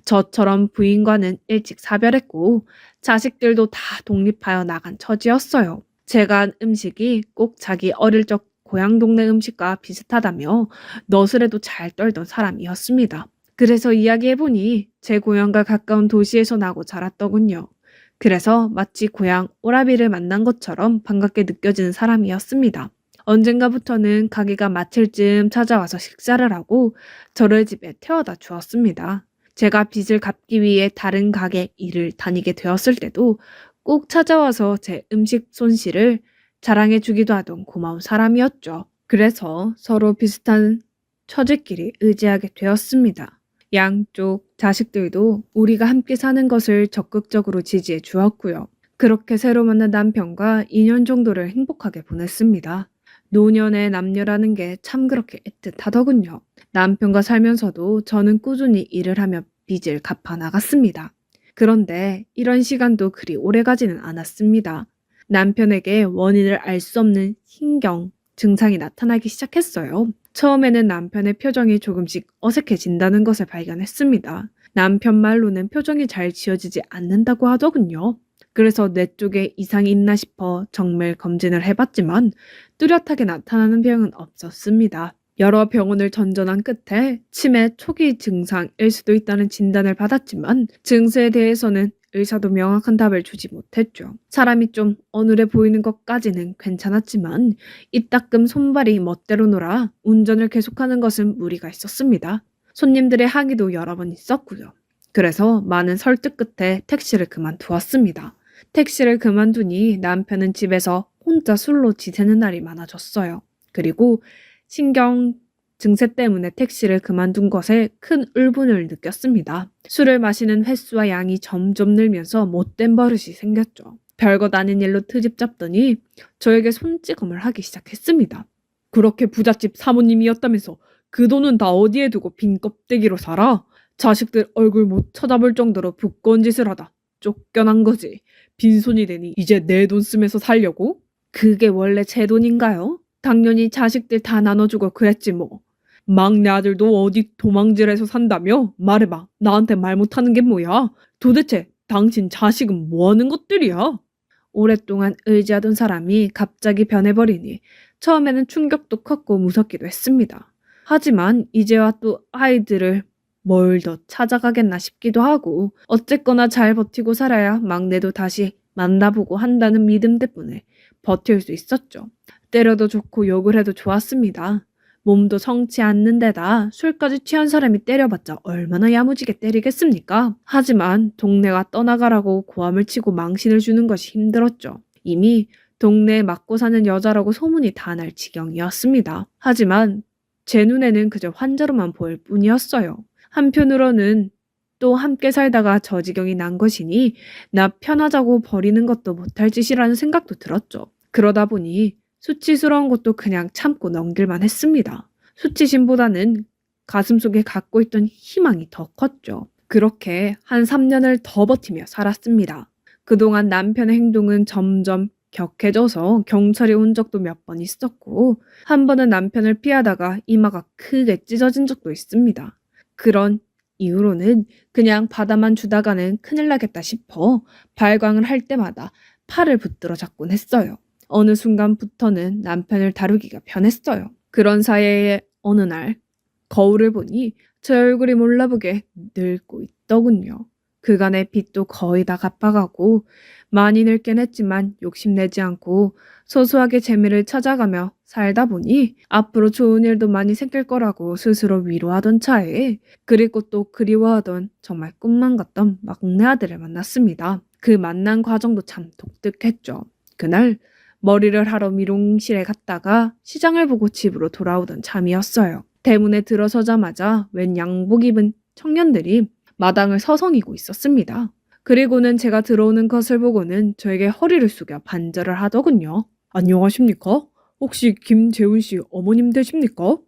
저처럼 부인과는 일찍 사별했고 자식들도 다 독립하여 나간 처지였어요. 제가 한 음식이 꼭 자기 어릴 적 고향 동네 음식과 비슷하다며 너스레도 잘 떨던 사람이었습니다. 그래서 이야기해보니 제 고향과 가까운 도시에서 나고 자랐더군요. 그래서 마치 고향 오라비를 만난 것처럼 반갑게 느껴지는 사람이었습니다. 언젠가부터는 가게가 마칠 즈음 찾아와서 식사를 하고 저를 집에 태워다 주었습니다. 제가 빚을 갚기 위해 다른 가게 일을 다니게 되었을 때도 꼭 찾아와서 제 음식 손실을 자랑해 주기도 하던 고마운 사람이었죠. 그래서 서로 비슷한 처지끼리 의지하게 되었습니다. 양쪽 자식들도 우리가 함께 사는 것을 적극적으로 지지해 주었고요. 그렇게 새로 만난 남편과 2년 정도를 행복하게 보냈습니다. 노년의 남녀라는 게 참 그렇게 애틋하더군요. 남편과 살면서도 저는 꾸준히 일을 하며 빚을 갚아 나갔습니다. 그런데 이런 시간도 그리 오래 가지는 않았습니다. 남편에게 원인을 알 수 없는 신경 증상이 나타나기 시작했어요. 처음에는 남편의 표정이 조금씩 어색해진다는 것을 발견했습니다. 남편 말로는 표정이 잘 지어지지 않는다고 하더군요. 그래서 내 쪽에 이상이 있나 싶어 정밀 검진을 해봤지만 뚜렷하게 나타나는 병은 없었습니다. 여러 병원을 전전한 끝에 치매 초기 증상일 수도 있다는 진단을 받았지만 증세에 대해서는 의사도 명확한 답을 주지 못했죠. 사람이 좀 어눌해 보이는 것까지는 괜찮았지만 이따금 손발이 멋대로 놀아 운전을 계속하는 것은 무리가 있었습니다. 손님들의 항의도 여러 번 있었고요. 그래서 많은 설득 끝에 택시를 그만두었습니다. 택시를 그만두니 남편은 집에서 혼자 술로 지새는 날이 많아졌어요. 그리고 신경 증세 때문에 택시를 그만둔 것에 큰 울분을 느꼈습니다. 술을 마시는 횟수와 양이 점점 늘면서 못된 버릇이 생겼죠. 별것 아닌 일로 트집 잡더니 저에게 손찌검을 하기 시작했습니다. 그렇게 부잣집 사모님이었다면서 그 돈은 다 어디에 두고 빈 껍데기로 살아? 자식들 얼굴 못 쳐다볼 정도로 부끄러운 짓을 하다 쫓겨난 거지. 빈손이 되니 이제 내 돈 쓰면서 살려고? 그게 원래 제 돈인가요? 당연히 자식들 다 나눠주고 그랬지 뭐. 막내 아들도 어디 도망질해서 산다며? 말해봐. 나한테 말 못하는 게 뭐야? 도대체 당신 자식은 뭐하는 것들이야? 오랫동안 의지하던 사람이 갑자기 변해버리니 처음에는 충격도 컸고 무섭기도 했습니다. 하지만 이제와 또 아이들을 뭘 더 찾아가겠나 싶기도 하고 어쨌거나 잘 버티고 살아야 막내도 다시 만나보고 한다는 믿음 덕분에 버틸 수 있었죠. 때려도 좋고 욕을 해도 좋았습니다. 몸도 성치 않는 데다 술까지 취한 사람이 때려봤자 얼마나 야무지게 때리겠습니까? 하지만 동네가 떠나가라고 고함을 치고 망신을 주는 것이 힘들었죠. 이미 동네에 맞고 사는 여자라고 소문이 다 날 지경이었습니다. 하지만 제 눈에는 그저 환자로만 보일 뿐이었어요. 한편으로는 또 함께 살다가 저 지경이 난 것이니 나 편하자고 버리는 것도 못할 짓이라는 생각도 들었죠. 그러다 보니 수치스러운 것도 그냥 참고 넘길만 했습니다. 수치심보다는 가슴속에 갖고 있던 희망이 더 컸죠. 그렇게 한 3년을 더 버티며 살았습니다. 그동안 남편의 행동은 점점 격해져서 경찰이 온 적도 몇 번 있었고, 한 번은 남편을 피하다가 이마가 크게 찢어진 적도 있습니다. 그런 이후로는 그냥 받아만 주다가는 큰일 나겠다 싶어 발광을 할 때마다 팔을 붙들어 잡곤 했어요. 어느 순간부터는 남편을 다루기가 편했어요. 그런 사이에 어느 날 거울을 보니 제 얼굴이 몰라보게 늙고 있더군요. 그간의 빚도 거의 다 갚아가고 많이 늙긴 했지만 욕심내지 않고 소소하게 재미를 찾아가며 살다 보니 앞으로 좋은 일도 많이 생길 거라고 스스로 위로하던 차에 그리고 또 그리워하던 정말 꿈만 같던 막내 아들을 만났습니다. 그 만난 과정도 참 독특했죠. 그날 머리를 하러 미용실에 갔다가 시장을 보고 집으로 돌아오던 참이었어요. 대문에 들어서자마자 웬 양복 입은 청년들이 마당을 서성이고 있었습니다. 그리고는 제가 들어오는 것을 보고는 저에게 허리를 숙여 반절을 하더군요. 안녕하십니까? 혹시 김재훈 씨 어머님 되십니까?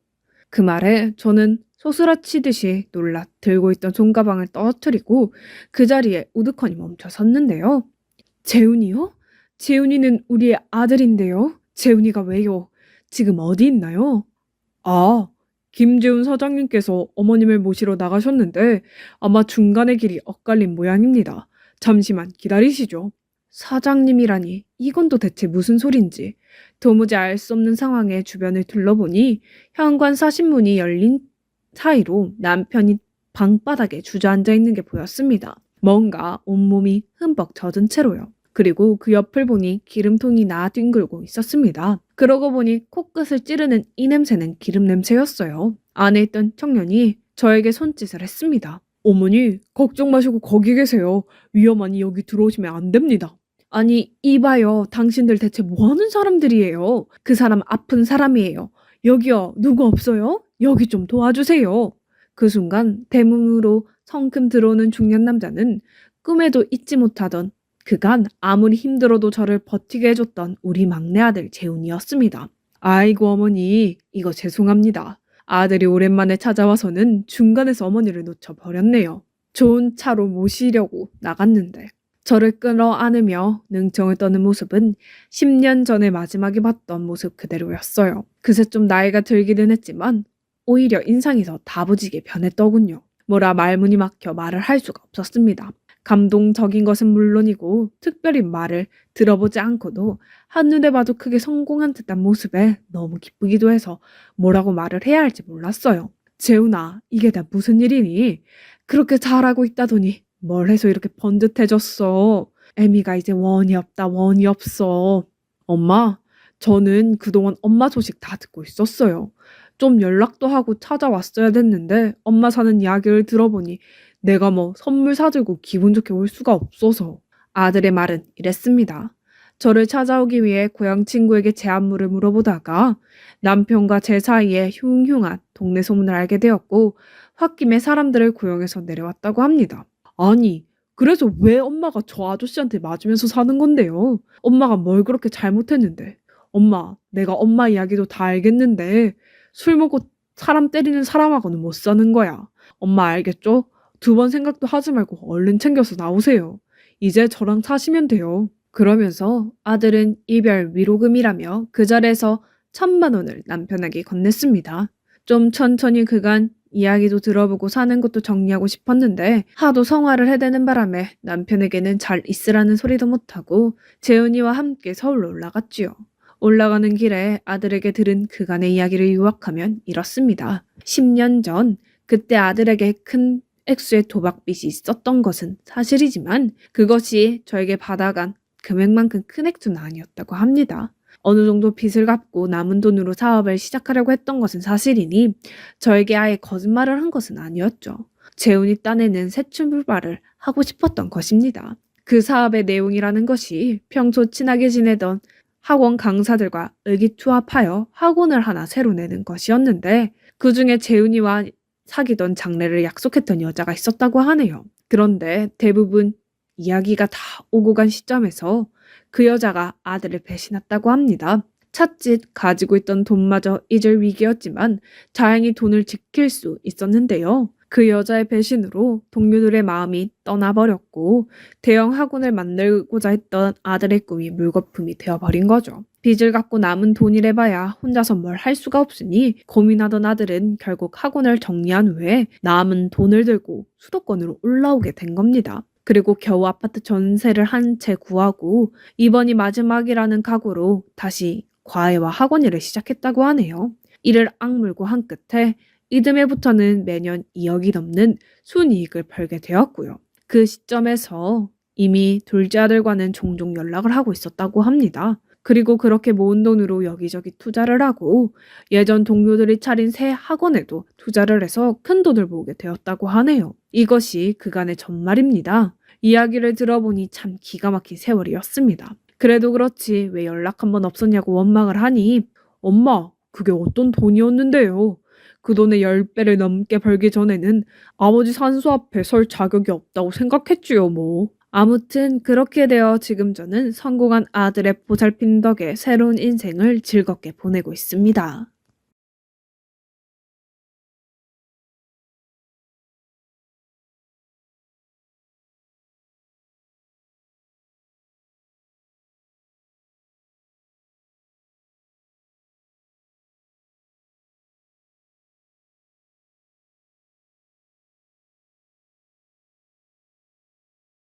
그 말에 저는 소스라치듯이 놀라 들고 있던 손가방을 떨어뜨리고 그 자리에 우두커니 멈춰 섰는데요. 재훈이요? 재훈이는 우리의 아들인데요. 재훈이가 왜요? 지금 어디 있나요? 아, 김재훈 사장님께서 어머님을 모시러 나가셨는데 아마 중간의 길이 엇갈린 모양입니다. 잠시만 기다리시죠. 사장님이라니 이건 또 대체 무슨 소린지 도무지 알 수 없는 상황에 주변을 둘러보니 현관 사신문이 열린 사이로 남편이 방바닥에 주저앉아 있는 게 보였습니다. 뭔가 온몸이 흠뻑 젖은 채로요. 그리고 그 옆을 보니 기름통이 나뒹굴고 있었습니다. 그러고 보니 코끝을 찌르는 이 냄새는 기름 냄새였어요. 안에 있던 청년이 저에게 손짓을 했습니다. 어머니, 걱정 마시고 거기 계세요. 위험하니 여기 들어오시면 안 됩니다. 아니, 이봐요. 당신들 대체 뭐하는 사람들이에요? 그 사람 아픈 사람이에요. 여기요. 누구 없어요? 여기 좀 도와주세요. 그 순간 대문으로 성큼 들어오는 중년 남자는 꿈에도 잊지 못하던 그간 아무리 힘들어도 저를 버티게 해줬던 우리 막내 아들 재훈이었습니다. 아이고 어머니, 이거 죄송합니다. 아들이 오랜만에 찾아와서는 중간에서 어머니를 놓쳐버렸네요. 좋은 차로 모시려고 나갔는데 저를 끌어안으며 능청을 떠는 모습은 10년 전에 마지막에 봤던 모습 그대로였어요. 그새 좀 나이가 들기는 했지만 오히려 인상이 더 다부지게 변했더군요. 뭐라 말문이 막혀 말을 할 수가 없었습니다. 감동적인 것은 물론이고 특별히 말을 들어보지 않고도 한눈에 봐도 크게 성공한 듯한 모습에 너무 기쁘기도 해서 뭐라고 말을 해야 할지 몰랐어요. 재훈아, 이게 다 무슨 일이니? 그렇게 잘하고 있다더니 뭘 해서 이렇게 번듯해졌어. 애미가 이제 원이 없다 원이 없어. 엄마, 저는 그동안 엄마 소식 다 듣고 있었어요. 좀 연락도 하고 찾아왔어야 됐는데 엄마 사는 이야기를 들어보니 내가 뭐 선물 사들고 기분 좋게 올 수가 없어서. 아들의 말은 이랬습니다. 저를 찾아오기 위해 고향 친구에게 제 안부를 물어보다가 남편과 제 사이에 흉흉한 동네 소문을 알게 되었고 홧김에 사람들을 고용해서 내려왔다고 합니다. 아니, 그래서 왜 엄마가 저 아저씨한테 맞으면서 사는 건데요? 엄마가 뭘 그렇게 잘못했는데. 엄마, 내가 엄마 이야기도 다 알겠는데 술 먹고 사람 때리는 사람하고는 못 사는 거야. 엄마 알겠죠? 2번 생각도 하지 말고 얼른 챙겨서 나오세요. 이제 저랑 사시면 돼요. 그러면서 아들은 이별 위로금이라며 그 자리에서 1,000만 원을 남편에게 건넸습니다. 좀 천천히 그간 이야기도 들어보고 사는 것도 정리하고 싶었는데 하도 성화를 해대는 바람에 남편에게는 잘 있으라는 소리도 못하고 재훈이와 함께 서울로 올라갔지요. 올라가는 길에 아들에게 들은 그간의 이야기를 요약하면 이렇습니다. 10년 전 그때 아들에게 큰 액수의 도박빚이 있었던 것은 사실이지만 그것이 저에게 받아간 금액만큼 큰 액수는 아니었다고 합니다. 어느 정도 빚을 갚고 남은 돈으로 사업을 시작하려고 했던 것은 사실이니 저에게 아예 거짓말을 한 것은 아니었죠. 재훈이 딴에는 새 출발을 하고 싶었던 것입니다. 그 사업의 내용이라는 것이 평소 친하게 지내던 학원 강사들과 의기투합하여 학원을 하나 새로 내는 것이었는데 그중에 재훈이와 사귀던 장래를 약속했던 여자가 있었다고 하네요. 그런데 대부분 이야기가 다 오고 간 시점에서 그 여자가 아들을 배신했다고 합니다. 찻짓 가지고 있던 돈마저 잊을 위기였지만 다행히 돈을 지킬 수 있었는데요. 그 여자의 배신으로 동료들의 마음이 떠나버렸고 대형 학원을 만들고자 했던 아들의 꿈이 물거품이 되어버린 거죠. 빚을 갚고 남은 돈이래봐야 혼자서 뭘 할 수가 없으니 고민하던 아들은 결국 학원을 정리한 후에 남은 돈을 들고 수도권으로 올라오게 된 겁니다. 그리고 겨우 아파트 전세를 한 채 구하고 이번이 마지막이라는 각오로 다시 과외와 학원 일을 시작했다고 하네요. 이를 악물고 한 끝에 이듬해부터는 매년 2억이 넘는 순이익을 벌게 되었고요. 그 시점에서 이미 둘째 아들과는 종종 연락을 하고 있었다고 합니다. 그리고 그렇게 모은 돈으로 여기저기 투자를 하고 예전 동료들이 차린 새 학원에도 투자를 해서 큰 돈을 모으게 되었다고 하네요. 이것이 그간의 전말입니다. 이야기를 들어보니 참 기가 막힌 세월이었습니다. 그래도 그렇지 왜 연락 한번 없었냐고 원망을 하니 엄마 그게 어떤 돈이었는데요. 그 돈의 10배를 넘게 벌기 전에는 아버지 산소 앞에 설 자격이 없다고 생각했지요 뭐. 아무튼 그렇게 되어 지금 저는 성공한 아들의 보살핌 덕에 새로운 인생을 즐겁게 보내고 있습니다.